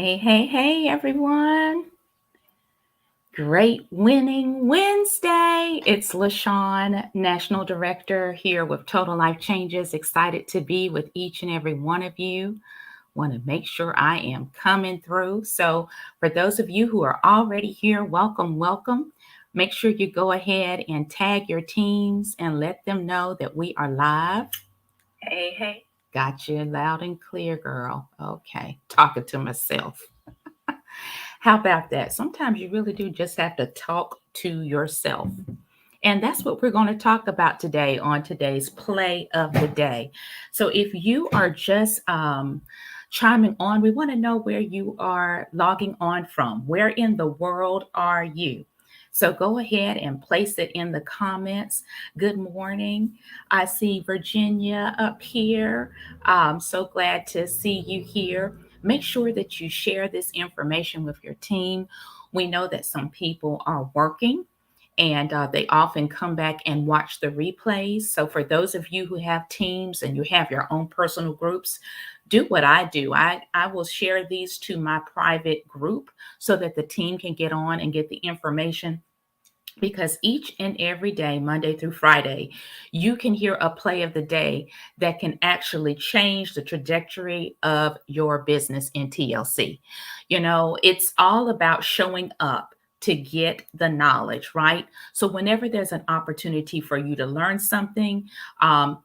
Hey, everyone. Great winning Wednesday. It's LaShawn, National Director here with Total Life Changes. Excited to be with each and every one of you. Want to make sure I am coming through. So, for those of you who are already here, welcome. Make sure you go ahead and tag your teams and let them know that we are live. Hey. Got you loud and clear, girl. Okay. Talking to myself. How about that? Sometimes you really do just have to talk to yourself. And that's what we're going to talk about today on today's play of the day. So if you are just chiming on, we want to know where you are logging on from. Where in the world are you? So go ahead and place it in the comments. Good morning. I see Virginia up here. I'm so glad to see you here. Make sure that you share this information with your team. We know that some people are working and they often come back and watch the replays. So, for those of you who have teams and you have your own personal groups, do what I do. I will share these to my private group so that the team can get on and get the information because each and every day, Monday through Friday, you can hear a play of the day that can actually change the trajectory of your business in TLC. It's all about showing up to get the knowledge, right? So, whenever there's an opportunity for you to learn something,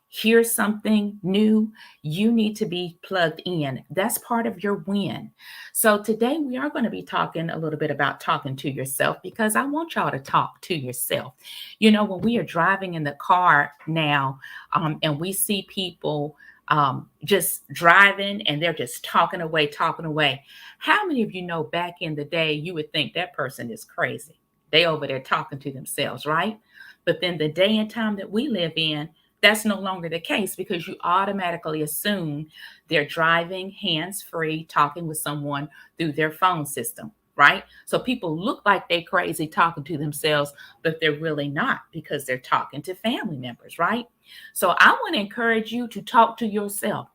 hear something new, you need to be plugged in. That's part of your win. So today we are going to be talking a little bit about talking to yourself because I want y'all to talk to yourself. When we are driving in the car now and we see people just driving and they're just talking away. How many of you know back in the day you would think that person is crazy? They over there talking to themselves, right? But then the day and time that we live in, that's no longer the case because you automatically assume they're driving hands free, talking with someone through their phone system, right? So people look like they're crazy talking to themselves, but they're really not because they're talking to family members, right? So I want to encourage you to talk to yourself.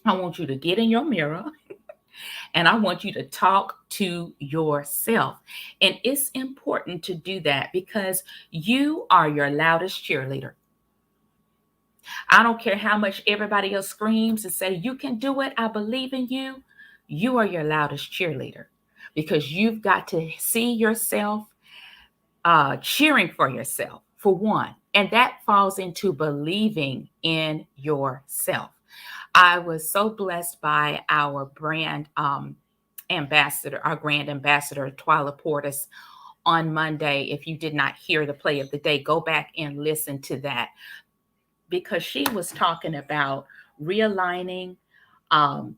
I want you to get in your mirror and I want you to talk to yourself. And it's important to do that because you are your loudest cheerleader. I don't care how much everybody else screams and say, you can do it. I believe in you. You are your loudest cheerleader because you've got to see yourself cheering for yourself, for one. And that falls into believing in yourself. I was so blessed by our brand ambassador, our grand ambassador, Twyla Portis, on Monday. If you did not hear the play of the day, go back and listen to that because she was talking about realigning, um,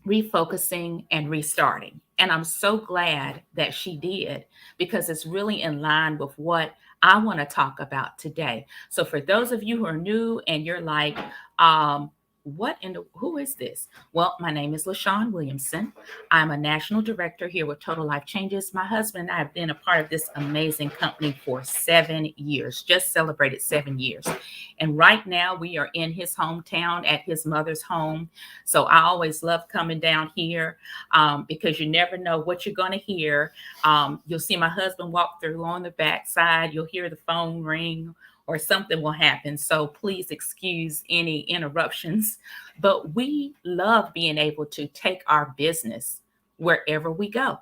refocusing, and restarting. And I'm so glad that she did because it's really in line with what I want to talk about today. So, for those of you who are new and you're like, who is this? Well, my name is LaShawn Williamson. I'm a national director here with Total Life Changes. My husband and I have been a part of this amazing company for 7 years, just celebrated 7 years. And right now we are in his hometown at his mother's home. So I always love coming down here because you never know what you're going to hear. You'll see my husband walk through on the backside. You'll hear the phone ring or something will happen. So please excuse any interruptions. But we love being able to take our business wherever we go.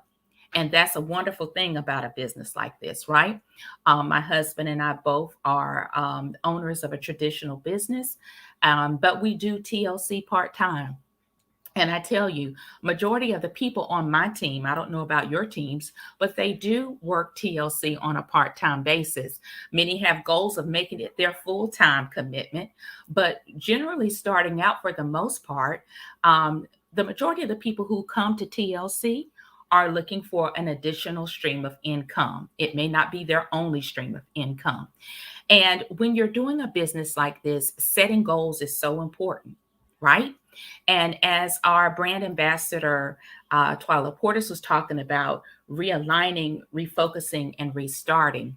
And that's a wonderful thing about a business like this, right? My husband and I both are owners of a traditional business, but we do TLC part time. And I tell you, majority of the people on my team, I don't know about your teams, but they do work TLC on a part-time basis. Many have goals of making it their full-time commitment, but generally starting out for the most part, the majority of the people who come to TLC are looking for an additional stream of income. It may not be their only stream of income. And when you're doing a business like this, setting goals is so important, right? And as our brand ambassador, Twyla Portis, was talking about realigning, refocusing, and restarting,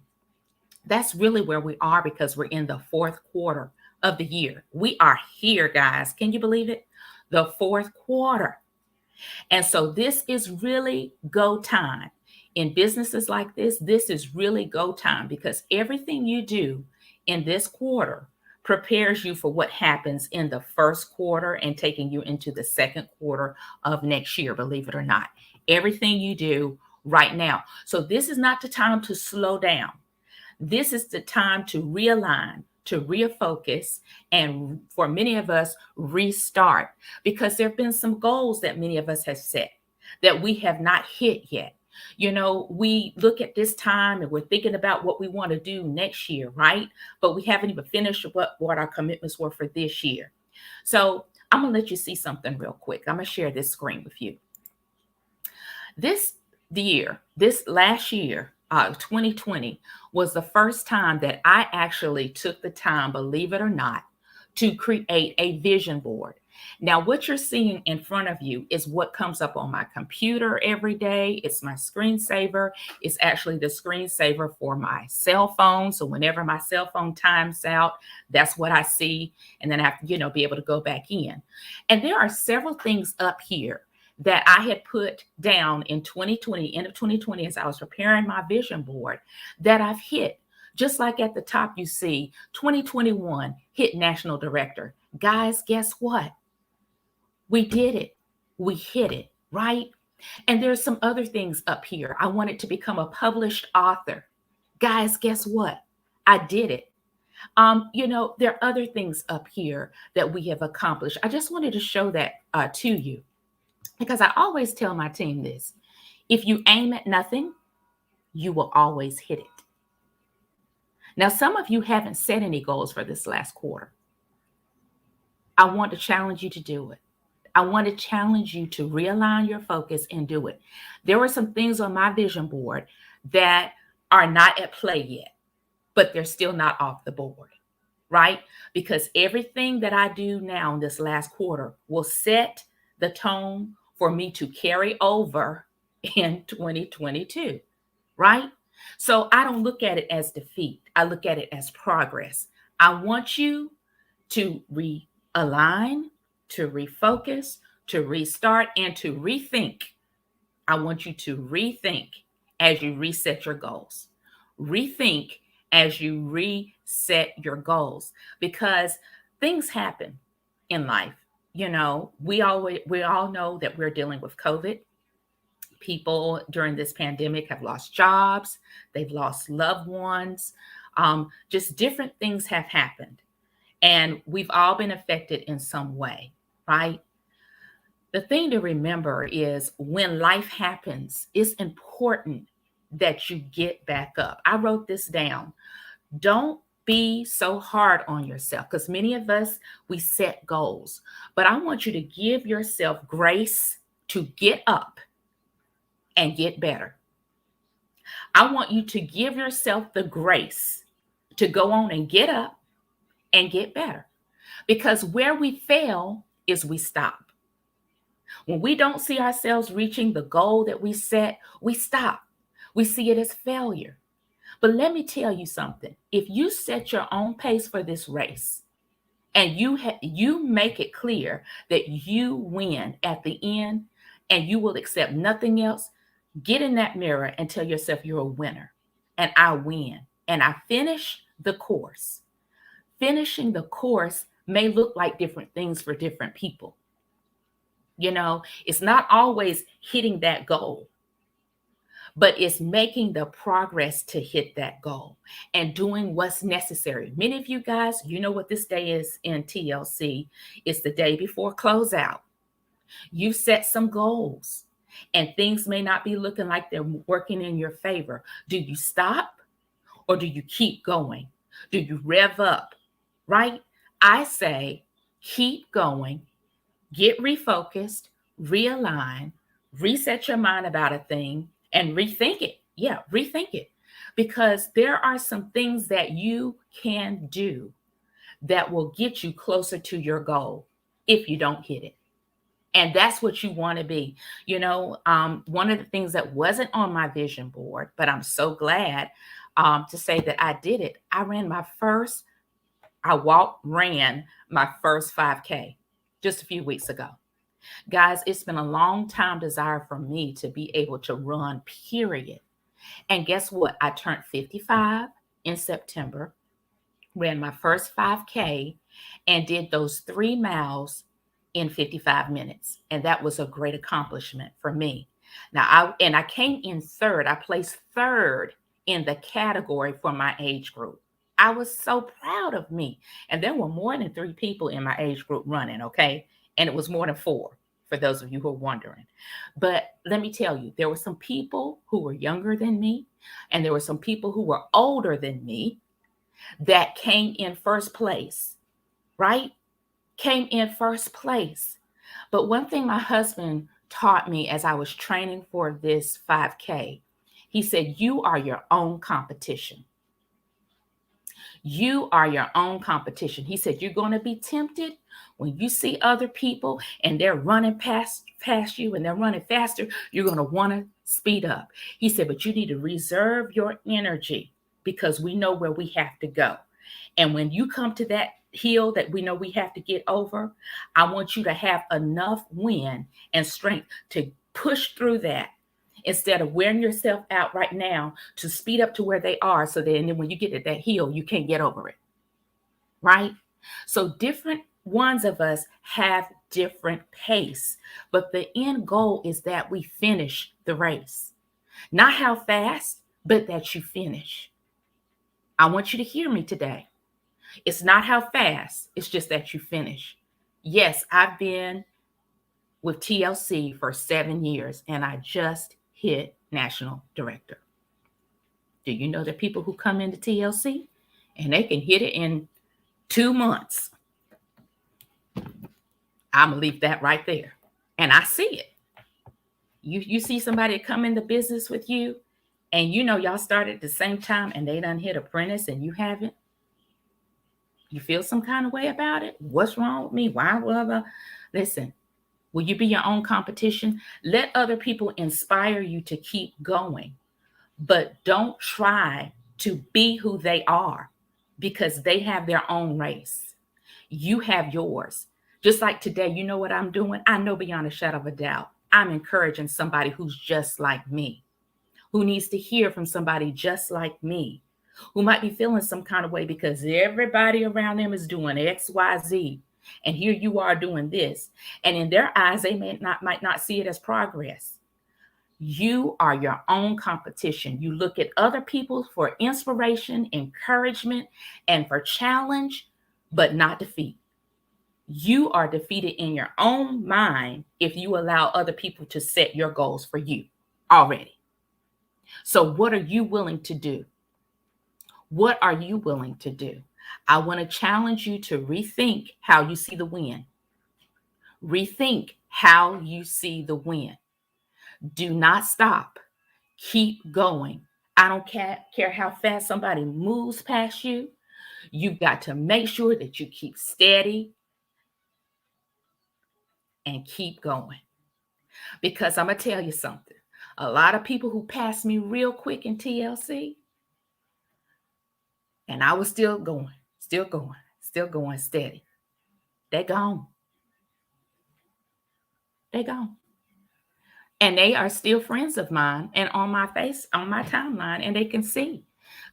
that's really where we are because we're in the fourth quarter of the year. We are here, guys. Can you believe it? The fourth quarter. And so this is really go time. In businesses like this is really go time because everything you do in this quarter prepares you for what happens in the first quarter and taking you into the second quarter of next year, believe it or not. Everything you do right now. So this is not the time to slow down. This is the time to realign, to refocus, and for many of us, restart because there have been some goals that many of us have set that we have not hit yet. We look at this time and we're thinking about what we want to do next year, right? But we haven't even finished what our commitments were for this year. So I'm going to let you see something real quick. I'm going to share this screen with you. This last year, 2020, was the first time that I actually took the time, believe it or not, to create a vision board. Now, what you're seeing in front of you is what comes up on my computer every day. It's my screensaver. It's actually the screensaver for my cell phone. So whenever my cell phone times out, that's what I see. And then I have to, be able to go back in. And there are several things up here that I had put down in 2020, end of 2020, as I was preparing my vision board that I've hit. Just like at the top, you see 2021 hit national director. Guys, guess what? We did it. We hit it, right? And there's some other things up here. I wanted to become a published author. Guys, guess what? I did it. There are other things up here that we have accomplished. I just wanted to show that to you because I always tell my team this. If you aim at nothing, you will always hit it. Now, some of you haven't set any goals for this last quarter. I want to challenge you to do it. I want to challenge you to realign your focus and do it. There were some things on my vision board that are not at play yet, but they're still not off the board, right? Because everything that I do now in this last quarter will set the tone for me to carry over in 2022, right? So I don't look at it as defeat. I look at it as progress. I want you to realign, to refocus, to restart, and to rethink. I want you to rethink as you reset your goals. Rethink as you reset your goals because things happen in life. We all know that we're dealing with COVID. People during this pandemic have lost jobs, they've lost loved ones, just different things have happened. And we've all been affected in some way, right? The thing to remember is when life happens, it's important that you get back up. I wrote this down. Don't be so hard on yourself because many of us, we set goals. But I want you to give yourself grace to get up and get better. I want you to give yourself the grace to go on and get up and get better. Because where we fail is we stop. When we don't see ourselves reaching the goal that we set, we stop. We see it as failure. But let me tell you something. If you set your own pace for this race and you make it clear that you win at the end and you will accept nothing else, get in that mirror and tell yourself you're a winner and I win and I finish the course. Finishing the course may look like different things for different people. It's not always hitting that goal, but it's making the progress to hit that goal and doing what's necessary. Many of you guys, you know what this day is in TLC. It's the day before closeout. You set some goals and things may not be looking like they're working in your favor. Do you stop or do you keep going? Do you rev up, right? I say keep going, get refocused, realign, reset your mind about a thing and rethink it. Yeah, rethink it. Because there are some things that you can do that will get you closer to your goal if you don't hit it. And that's what you want to be. One of the things that wasn't on my vision board, but I'm so glad to say that I did it. I ran my first 5K just a few weeks ago. Guys, it's been a long time desire for me to be able to run, period. And guess what? I turned 55 in September, ran my first 5K, and did those 3 miles in 55 minutes. And that was a great accomplishment for me. Now, I came in third. I placed third in the category for my age group. I was so proud of me. And there were more than 3 people in my age group running, okay? And it was more than 4, for those of you who are wondering. But let me tell you, there were some people who were younger than me, and there were some people who were older than me that came in first place, right? Came in first place. But one thing my husband taught me as I was training for this 5K, he said, "You are your own competition. You are your own competition." He said, "You're going to be tempted when you see other people and they're running past you and they're running faster. You're going to want to speed up." He said, "But you need to reserve your energy because we know where we have to go. And when you come to that hill that we know we have to get over, I want you to have enough wind and strength to push through that instead of wearing yourself out right now to speed up to where they are. So that, and then when you get at that hill, you can't get over it." Right? So different ones of us have different pace, but the end goal is that we finish the race. Not how fast, but that you finish. I want you to hear me today. It's not how fast, it's just that you finish. Yes, I've been with TLC for 7 years and I just hit national director. Do you know that people who come into TLC and they can hit it in 2 months? I'm gonna leave that right there. And I see it. You see somebody come into business with you and you know y'all started at the same time and they done hit apprentice and you haven't. You feel some kind of way about it? What's wrong with me? Why? Blah, blah. Listen, will you be your own competition? Let other people inspire you to keep going, but don't try to be who they are because they have their own race. You have yours. Just like today, you know what I'm doing? I know beyond a shadow of a doubt, I'm encouraging somebody who's just like me, who needs to hear from somebody just like me, who might be feeling some kind of way because everybody around them is doing XYZ. And here you are doing this. And in their eyes, they might not see it as progress. You are your own competition. You look at other people for inspiration, encouragement, and for challenge, but not defeat. You are defeated in your own mind if you allow other people to set your goals for you already. So, what are you willing to do? What are you willing to do? I want to challenge you to rethink how you see the win. Rethink how you see the win. Do not stop. Keep going. I don't care how fast somebody moves past you. You've got to make sure that you keep steady and keep going. Because I'm going to tell you something. A lot of people who passed me real quick in TLC, and I was still going steady. They gone. They gone. And they are still friends of mine and on my timeline, and they can see.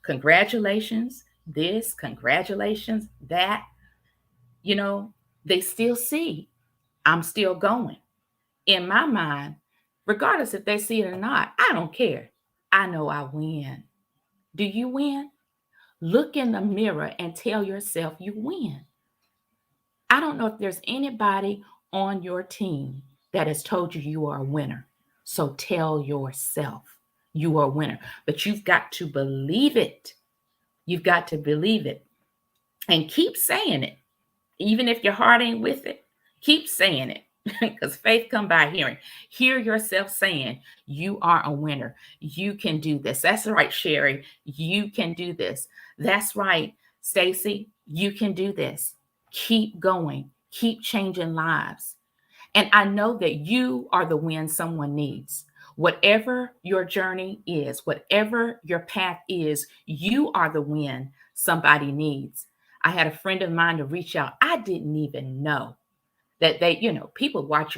Congratulations, this, congratulations, that. You know, they still see I'm still going. In my mind, regardless if they see it or not, I don't care. I know I win. Do you win? Look in the mirror and tell yourself you win. I don't know if there's anybody on your team that has told you you are a winner. So tell yourself you are a winner. But you've got to believe it. You've got to believe it. And keep saying it. Even if your heart ain't with it, keep saying it. Because faith come by hearing. Hear yourself saying, you are a winner. You can do this. That's right, Sherry. You can do this. That's right, Stacy. You can do this. Keep going. Keep changing lives. And I know that you are the win someone needs. Whatever your journey is, whatever your path is, you are the win somebody needs. I had a friend of mine to reach out. I didn't even know that they, people watch.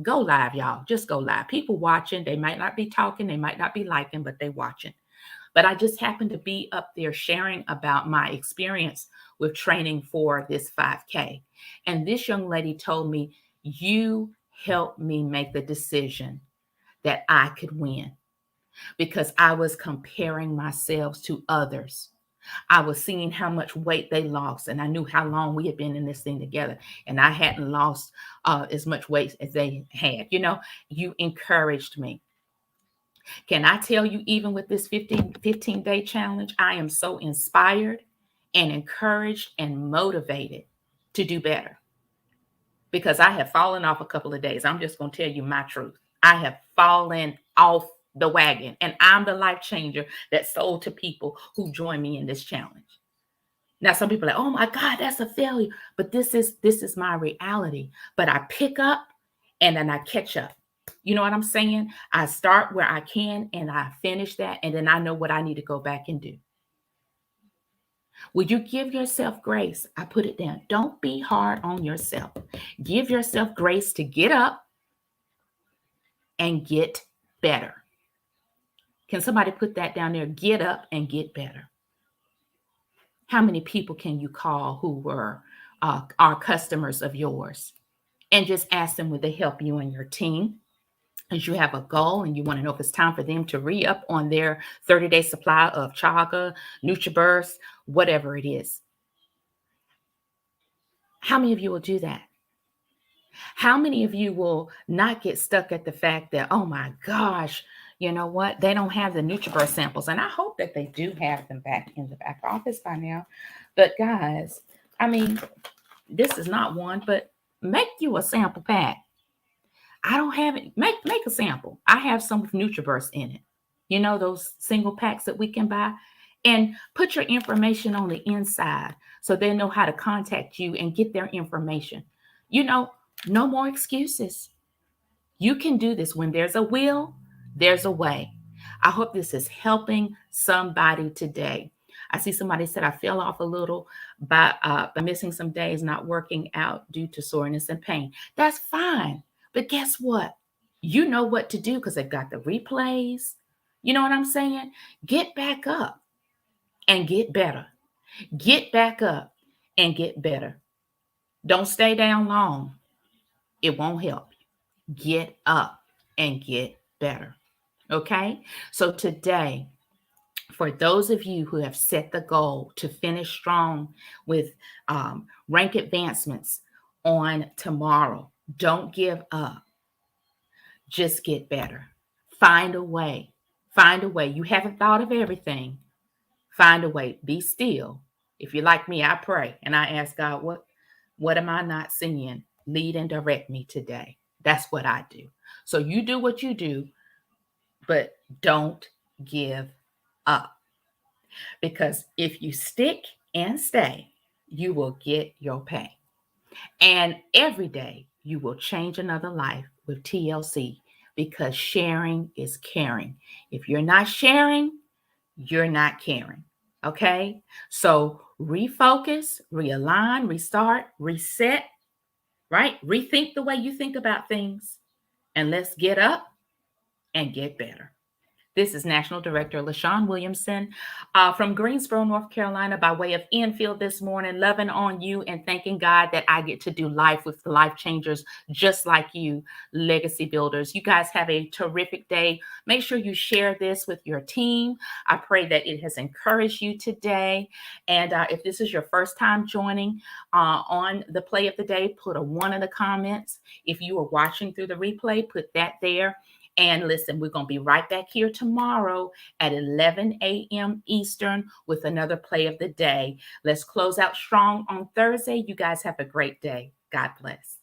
Go live, y'all. Just go live. People watching. They might not be talking. They might not be liking, but they watching. But I just happened to be up there sharing about my experience with training for this 5K. And this young lady told me, you helped me make the decision that I could win because I was comparing myself to others. I was seeing how much weight they lost, and I knew how long we had been in this thing together, and I hadn't lost as much weight as they had. You encouraged me. Can I tell you, even with this 15-day challenge, I am so inspired and encouraged and motivated to do better because I have fallen off a couple of days. I'm just going to tell you my truth. I have fallen off the wagon, and I'm the life changer that sold to people who join me in this challenge. Now, some people are like, oh my God, that's a failure. But this is my reality. But I pick up and then I catch up. You know what I'm saying? I start where I can and I finish that. And then I know what I need to go back and do. Will you give yourself grace? I put it down. Don't be hard on yourself. Give yourself grace to get up and get better. Can somebody put that down there? Get up and get better. How many people can you call who were are customers of yours and just ask them, would they help you and your team? As you have a goal and you want to know if it's time for them to re-up on their 30-day supply of chaga, NutriBurst, whatever it is. How many of you will do that? How many of you will not get stuck at the fact that, oh my gosh, you know what? They don't have the NutriBurst samples. And I hope that they do have them back in the back office by now. But guys, I mean, this is not one, but make you a sample pack. I don't have it. Make a sample. I have some with NutriBurst in it. You know, those single packs that we can buy. And put your information on the inside so they know how to contact you and get their information. No more excuses. You can do this. When there's a will, there's a way. I hope this is helping somebody today. I see somebody said I fell off a little by missing some days, not working out due to soreness and pain. That's fine. But guess what? You know what to do because they've got the replays. You know what I'm saying? Get back up and get better. Get back up and get better. Don't stay down long. It won't help you. Get up and get better. Okay? So today, for those of you who have set the goal to finish strong with rank advancements on tomorrow, don't give up. Just get better. Find a way. Find a way. You haven't thought of everything. Find a way. Be still. If you're like me, I pray and I ask God, what am I not seeing? Lead and direct me today. That's what I do. So you do what you do, but don't give up. Because if you stick and stay, you will get your pay. And every day you will change another life with TLC because sharing is caring. If you're not sharing, you're not caring. Okay? So refocus, realign, restart, reset, right? Rethink the way you think about things. And let's get up and get better. This is National Director LaShawn Williamson from Greensboro, North Carolina, by way of Enfield this morning, loving on you and thanking God that I get to do life with the life changers just like you, legacy builders. You guys have a terrific day. Make sure you share this with your team. I pray that it has encouraged you today. And if this is your first time joining on the play of the day, put a 1 in the comments. If you are watching through the replay, put that there. And listen, we're going to be right back here tomorrow at 11 a.m. Eastern with another play of the day. Let's close out strong on Thursday. You guys have a great day. God bless.